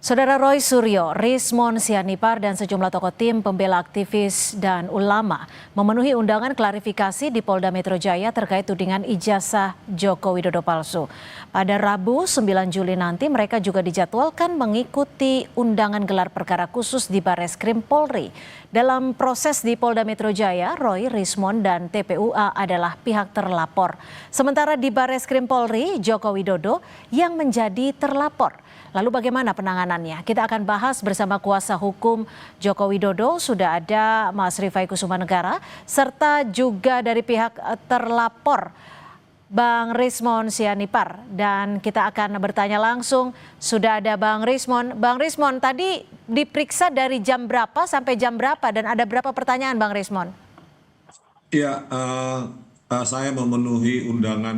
Saudara Roy Suryo, Rismon Sianipar, dan sejumlah tokoh tim pembela aktivis dan ulama memenuhi undangan klarifikasi di Polda Metro Jaya terkait tudingan ijazah Joko Widodo palsu. Pada Rabu 9 Juli nanti mereka juga dijadwalkan mengikuti undangan gelar perkara khusus di Barreskrim Polri. Dalam proses di Polda Metro Jaya, Roy, Rismon, dan TPUA adalah pihak terlapor. Sementara di Barreskrim Polri, Joko Widodo yang menjadi terlapor. Lalu bagaimana penanganannya? Kita akan bahas bersama kuasa hukum Joko Widodo. Sudah ada Mas Rifai Kusumanegara, serta juga dari pihak terlapor Bang Rismon Sianipar. Dan kita akan bertanya langsung, sudah ada Bang Rismon. Bang Rismon, tadi diperiksa dari jam berapa sampai jam berapa dan ada berapa pertanyaan Bang Rismon? Ya, saya memenuhi undangan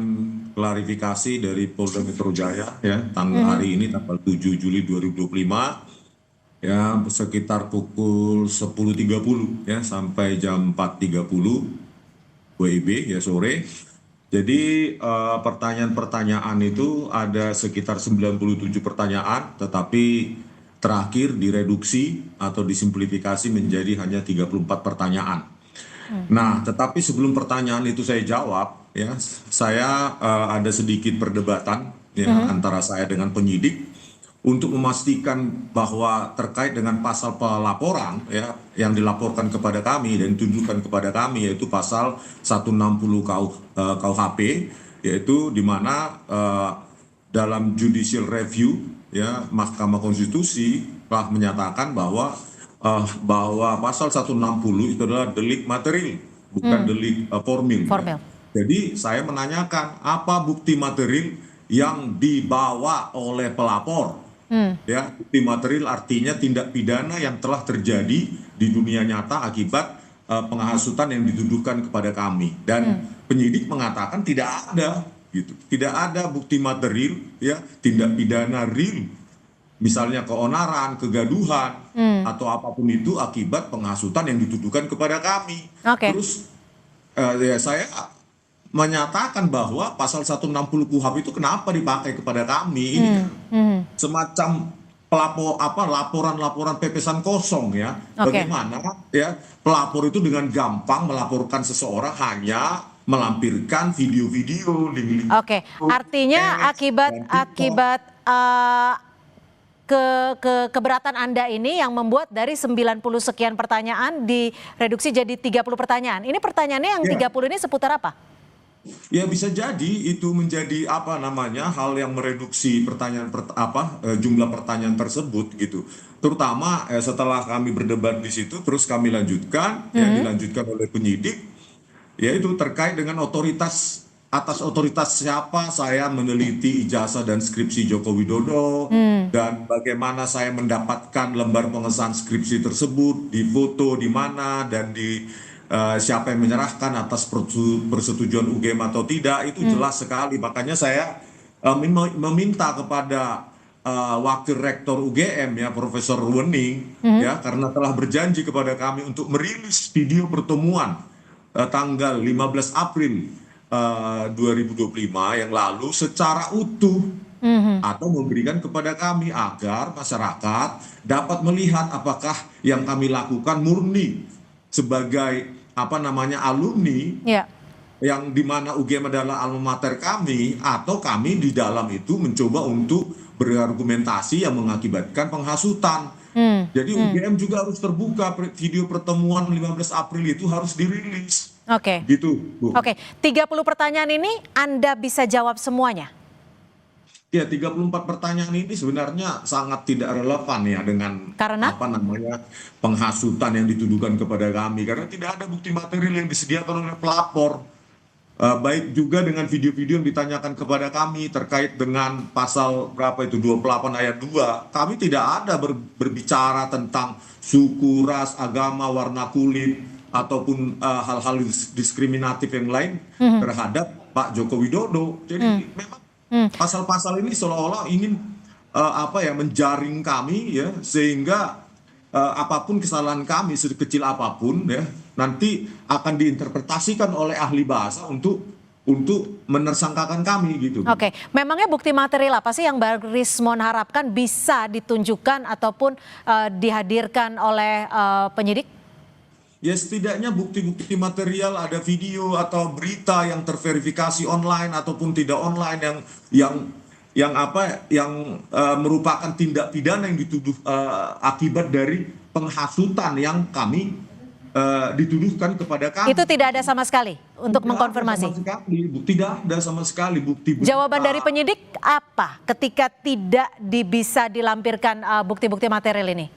klarifikasi dari Polda Metro Jaya ya tanggal hari ini tanggal 7 Juli 2025 ya sekitar pukul 10.30 ya sampai jam 4.30 WIB ya sore. Jadi pertanyaan-pertanyaan itu ada sekitar 97 pertanyaan, tetapi terakhir direduksi atau disimplifikasi menjadi hanya 34 pertanyaan. Nah, tetapi sebelum pertanyaan itu saya jawab, ya, saya ada sedikit perdebatan ya antara saya dengan penyidik untuk memastikan bahwa terkait dengan pasal pelaporan ya yang dilaporkan kepada kami dan ditunjukkan kepada kami, yaitu pasal 160 KUHP, yaitu di mana dalam judicial review ya Mahkamah Konstitusi telah menyatakan bahwa pasal 160 itu adalah delik material, bukan delik formil. Ya. Jadi saya menanyakan apa bukti material yang dibawa oleh pelapor. Ya, bukti material artinya tindak pidana yang telah terjadi di dunia nyata akibat penghasutan yang dituduhkan kepada kami. Dan penyidik mengatakan tidak ada, gitu. Tidak ada bukti material ya tindak pidana real. Misalnya keonaran, kegaduhan, atau apapun itu akibat penghasutan yang dituduhkan kepada kami. Terus ya saya menyatakan bahwa pasal 160 KUHP itu kenapa dipakai kepada kami? Ini semacam laporan-laporan pepesan kosong ya. Bagaimana ya pelapor itu dengan gampang melaporkan seseorang hanya melampirkan video-video, link-link. Artinya akibat keberatan Anda ini yang membuat dari 90 sekian pertanyaan direduksi jadi 30 pertanyaan. Ini pertanyaannya yang 30 ini seputar apa? Ya bisa jadi itu menjadi hal yang mereduksi pertanyaan jumlah pertanyaan tersebut gitu. Terutama setelah kami berdebat di situ terus kami lanjutkan yang dilanjutkan oleh penyidik, yaitu terkait dengan atas otoritas siapa saya meneliti ijazah dan skripsi Joko Widodo, dan bagaimana saya mendapatkan lembar pengesahan skripsi tersebut, di foto di mana, dan siapa yang menyerahkan atas persetujuan UGM atau tidak, itu jelas sekali. Makanya saya meminta kepada Wakil Rektor UGM ya Profesor Wening ya, karena telah berjanji kepada kami untuk merilis video pertemuan tanggal 15 April 2025 yang lalu secara utuh atau memberikan kepada kami agar masyarakat dapat melihat apakah yang kami lakukan murni sebagai alumni yang dimana UGM adalah alma mater kami, atau kami di dalam itu mencoba untuk berargumentasi yang mengakibatkan penghasutan. Jadi UGM juga harus terbuka, video pertemuan 15 April itu harus dirilis. Gitu, Bu. 30 pertanyaan ini Anda bisa jawab semuanya? Ya, 34 pertanyaan ini sebenarnya sangat tidak relevan ya dengan penghasutan yang dituduhkan kepada kami, karena tidak ada bukti material yang disediakan oleh pelapor. Baik juga dengan video-video yang ditanyakan kepada kami terkait dengan pasal 28 ayat 2. Kami tidak ada berbicara tentang suku, ras, agama, warna kulit, ataupun hal-hal diskriminatif yang lain terhadap Pak Joko Widodo. Jadi memang pasal-pasal ini seolah-olah ingin menjaring kami ya, sehingga apapun kesalahan kami sekecil apapun ya nanti akan diinterpretasikan oleh ahli bahasa untuk untuk menersangkakan kami gitu. Oke, memangnya bukti material apa sih yang Bang Rismon harapkan bisa ditunjukkan ataupun dihadirkan oleh penyidik? Ya setidaknya bukti-bukti material, ada video atau berita yang terverifikasi online ataupun tidak online yang merupakan tindak pidana yang dituduh akibat dari penghasutan yang kami dituduhkan kepada kami. Itu tidak ada sama sekali untuk mengkonfirmasi. Tidak ada sama sekali bukti. Jawaban dari penyidik apa ketika tidak bisa dilampirkan bukti-bukti material ini?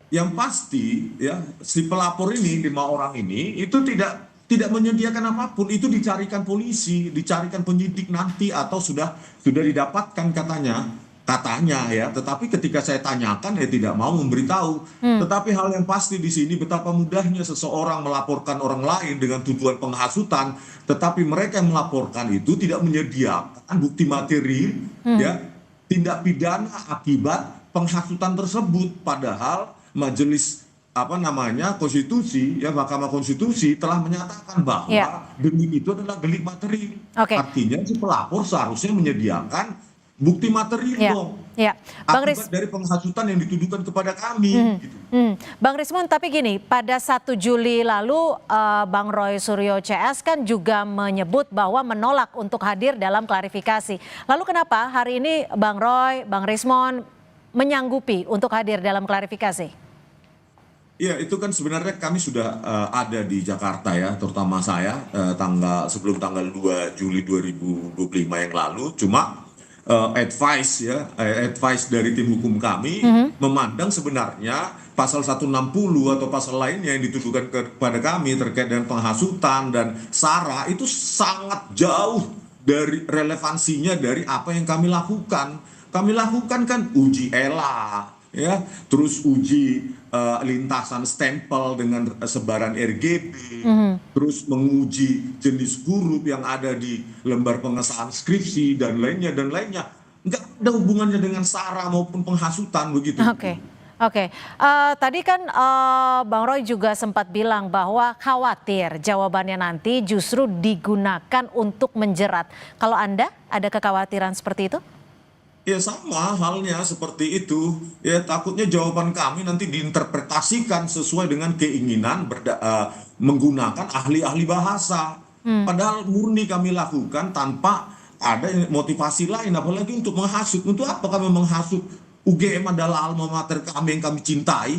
Yang pasti ya si pelapor ini 5 orang ini itu tidak menyediakan apapun, itu dicarikan polisi, dicarikan penyidik nanti atau sudah didapatkan katanya ya, tetapi ketika saya tanyakan ya tidak mau memberitahu. Tetapi hal yang pasti di sini betapa mudahnya seseorang melaporkan orang lain dengan tuduhan penghasutan, tetapi mereka yang melaporkan itu tidak menyediakan bukti materi ya tindak pidana akibat penghasutan tersebut, padahal Majelis konstitusi ya Mahkamah Konstitusi telah menyatakan bahwa delik itu adalah delik materi. Artinya si pelapor seharusnya menyediakan bukti materi dong. Akibat dari penghasutan yang dituduhkan kepada kami. Gitu. Bang Rismon, tapi gini, pada 1 Juli lalu Bang Roy Suryo CS kan juga menyebut bahwa menolak untuk hadir dalam klarifikasi. Lalu kenapa hari ini Bang Roy, Bang Rismon menyanggupi untuk hadir dalam klarifikasi? Iya, itu kan sebenarnya kami sudah ada di Jakarta ya, terutama saya sebelum tanggal 2 Juli 2025 yang lalu. Cuma advice dari tim hukum kami memandang sebenarnya pasal 160 atau pasal lainnya yang dituduhkan kepada kami terkait dengan penghasutan dan SARA itu sangat jauh dari relevansinya dari apa yang kami lakukan. Kami lakukan kan uji ELA, ya, terus uji lintasan stempel dengan sebaran RGB, terus menguji jenis huruf yang ada di lembar pengesahan skripsi dan lainnya. Nggak ada hubungannya dengan SARA maupun penghasutan begitu. Oke. Tadi kan Bang Roy juga sempat bilang bahwa khawatir jawabannya nanti justru digunakan untuk menjerat. Kalau Anda ada kekhawatiran seperti itu? Ya sama halnya seperti itu. Ya takutnya jawaban kami nanti diinterpretasikan sesuai dengan keinginan menggunakan ahli-ahli bahasa. Padahal murni kami lakukan tanpa ada motivasi lain, apalagi untuk menghasut. Untuk apa kami menghasut? UGM adalah alma mater kami yang kami cintai.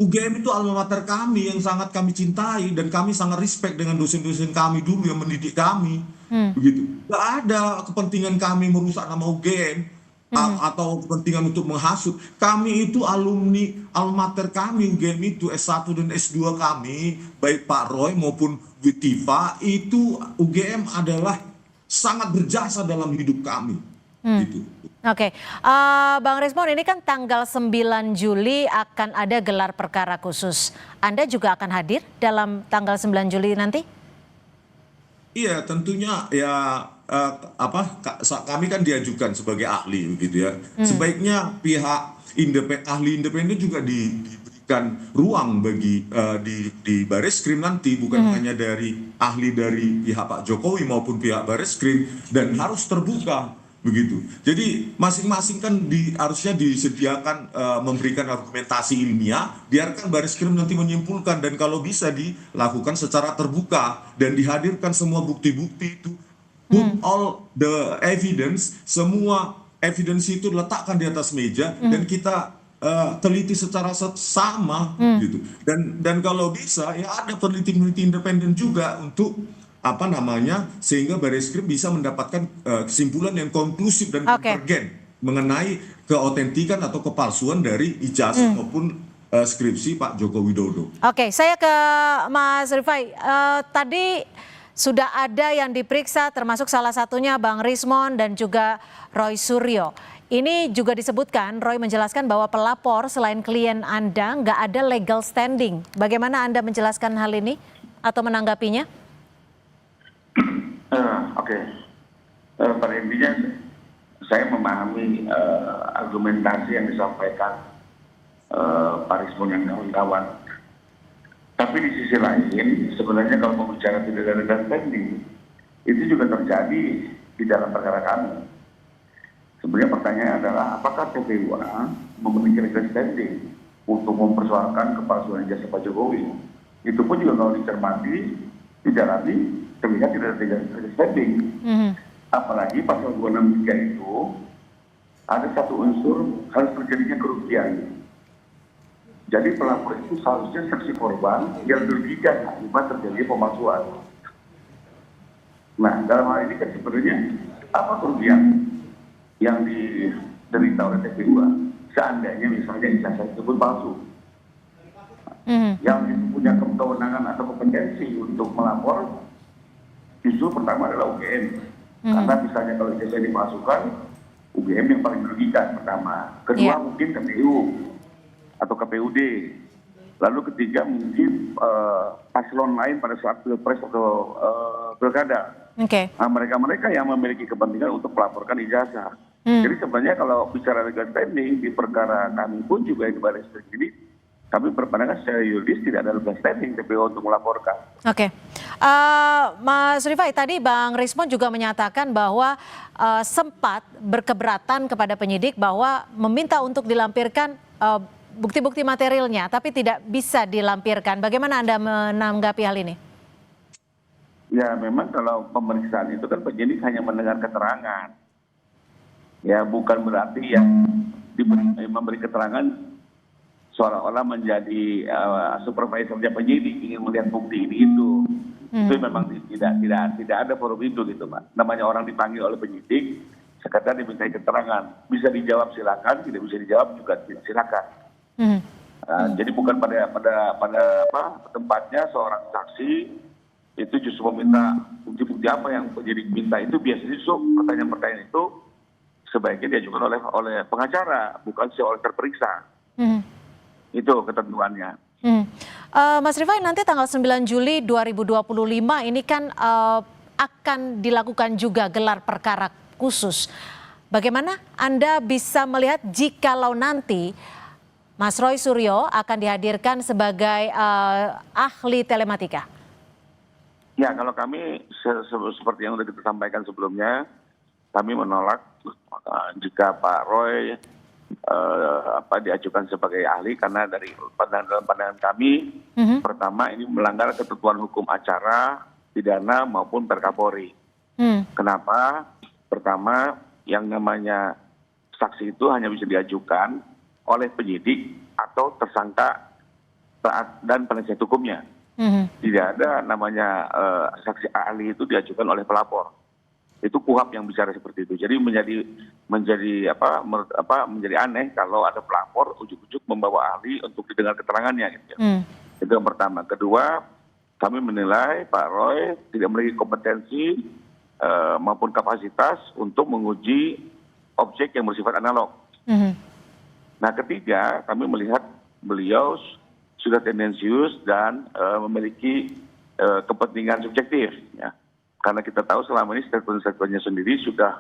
UGM itu alma mater kami yang sangat kami cintai dan kami sangat respect dengan dosen-dosen kami dulu yang mendidik kami. Begitu. Gak ada kepentingan kami merusak nama UGM atau kepentingan untuk menghasut. Kami itu alumni alma mater kami, UGM itu S1 dan S2 kami, baik Pak Roy maupun Witiva, itu UGM adalah sangat berjasa dalam hidup kami. Gitu. Bang Rismon, ini kan tanggal 9 Juli akan ada gelar perkara khusus. Anda juga akan hadir dalam tanggal 9 Juli nanti? Iya, tentunya ya kami kan diajukan sebagai ahli begitu ya. Sebaiknya pihak ahli independen juga diberikan ruang bagi di Bareskrim nanti, bukan hanya dari ahli dari pihak Pak Jokowi maupun pihak Bareskrim, dan harus terbuka begitu. Jadi masing-masing kan harusnya disediakan memberikan argumentasi ilmiah, biarkan Bareskrim nanti menyimpulkan, dan kalau bisa dilakukan secara terbuka dan dihadirkan semua bukti-bukti itu, put all the evidence, semua evidence itu letakkan di atas meja dan kita teliti secara sama gitu. Dan kalau bisa ya ada peneliti-peneliti independen juga untuk sehingga Bareskrim bisa mendapatkan kesimpulan yang konklusif dan konvergen mengenai keautentikan atau kepalsuan dari ijazah maupun skripsi Pak Joko Widodo. Saya ke Mas Rifai. Tadi sudah ada yang diperiksa, termasuk salah satunya Bang Rismon dan juga Roy Suryo. Ini juga disebutkan, Roy menjelaskan bahwa pelapor selain klien Anda nggak ada legal standing. Bagaimana Anda menjelaskan hal ini atau menanggapinya? Pada intinya saya memahami argumentasi yang disampaikan Pak Rismon dan kawan-kawan. Tapi di sisi lain, sebenarnya kalau mau bicara tidak ada legal standing, Itu juga terjadi di dalam perkara kami. Sebenarnya pertanyaannya adalah apakah TPUA memiliki legal standing untuk mempersoalkan kepalsuan ijazah Pak Jokowi? Itu pun juga kalau dicermati, didalami, terlihat tidak ada legal standing. Apalagi pasal 263 itu ada satu unsur harus terjadinya kerugian. Jadi pelapor itu seharusnya saksi korban yang dirugikan akibat terjadi pemalsuan. Nah, dalam hal ini kan sebenarnya apa kerugian yang diderita oleh TPUA seandainya misalnya ijazah tersebut palsu? Yang punya kewenangan atau kompetensi untuk melapor justru pertama adalah UGM. Karena misalnya kalau ijazah dipalsukan, UGM yang paling merugikan pertama. Kedua mungkin KPU atau KPUD. Lalu ketiga mungkin paslon lain pada saat pilpres atau pilkada. Nah, mereka-mereka yang memiliki kepentingan untuk melaporkan ijazah. Jadi sebenarnya kalau bicara legal standing di perkara kami pun juga di baris ini, kami berpandangan secara yuridis tidak ada legal standing TPU untuk melaporkan. Mas Rifai, tadi Bang Rismon juga menyatakan bahwa sempat berkeberatan kepada penyidik bahwa meminta untuk dilampirkan bukti-bukti materialnya, tapi tidak bisa dilampirkan. Bagaimana Anda menanggapi hal ini? Ya, memang kalau pemeriksaan itu kan penyidik hanya mendengar keterangan. Ya, bukan berarti yang memberi keterangan seolah-olah menjadi supervisornya penyidik, ingin melihat bukti ini itu. Itu memang tidak ada forum itu gitu, Pak. Namanya orang dipanggil oleh penyidik, sekedar dimintai keterangan. Bisa dijawab silakan, tidak bisa dijawab juga silakan. Jadi bukan pada tempatnya seorang saksi itu justru meminta bukti-bukti apa yang penyidik minta. Itu biasanya pertanyaan-pertanyaan itu sebaiknya diajukan oleh pengacara, bukan oleh terperiksa. Itu ketentuannya. Mas Rifai, nanti tanggal 9 Juli 2025 ini kan akan dilakukan juga gelar perkara khusus. Bagaimana Anda bisa melihat jikalau nanti Mas Roy Suryo akan dihadirkan sebagai ahli telematika? Ya, kalau kami seperti yang sudah kita sampaikan sebelumnya, kami menolak jika Pak Roy diajukan sebagai ahli karena dari pandangan kami, pertama ini melanggar ketentuan hukum acara pidana maupun Perkapolri. Kenapa? Pertama, yang namanya saksi itu hanya bisa diajukan oleh penyidik atau tersangka dan penasihat hukumnya. Tidak ada namanya saksi ahli itu diajukan oleh pelapor. Itu KUHP yang bicara seperti itu. Jadi menjadi aneh kalau ada pelapor ujuk-ujuk membawa ahli untuk didengar keterangannya gitu. Itu yang pertama. Kedua, kami menilai Pak Roy tidak memiliki kompetensi maupun kapasitas untuk menguji objek yang bersifat analog. Nah, ketiga, kami melihat beliau sudah tendensius dan memiliki kepentingan subjektif, ya. Karena kita tahu selama ini statement-statementnya sendiri sudah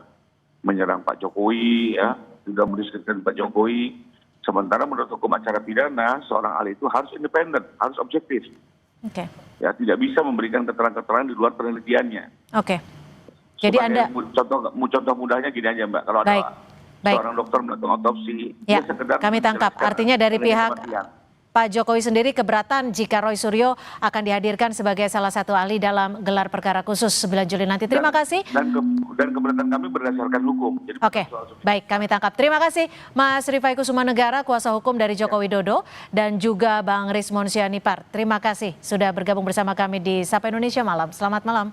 menyerang Pak Jokowi, ya, sudah mendiskreditkan Pak Jokowi. Sementara menurut hukum acara pidana, seorang ahli itu harus independen, harus objektif. Ya, tidak bisa memberikan keterangan-keterangan di luar penelitiannya. Jadi Anda contoh mudahnya gini aja, Mbak. Kalau ada seorang dokter melakukan otopsi, ya, kami tangkap. Artinya dari pihak Pak Jokowi sendiri keberatan jika Roy Suryo akan dihadirkan sebagai salah satu ahli dalam gelar perkara khusus 9 Juli nanti. Terima kasih. Dan keberatan kami berdasarkan hukum. Jadi baik, kami tangkap. Terima kasih Mas Rifai Kusumanegara, kuasa hukum dari Joko Widodo, dan juga Bang Rismon Sianipar. Terima kasih sudah bergabung bersama kami di Sapa Indonesia Malam. Selamat malam.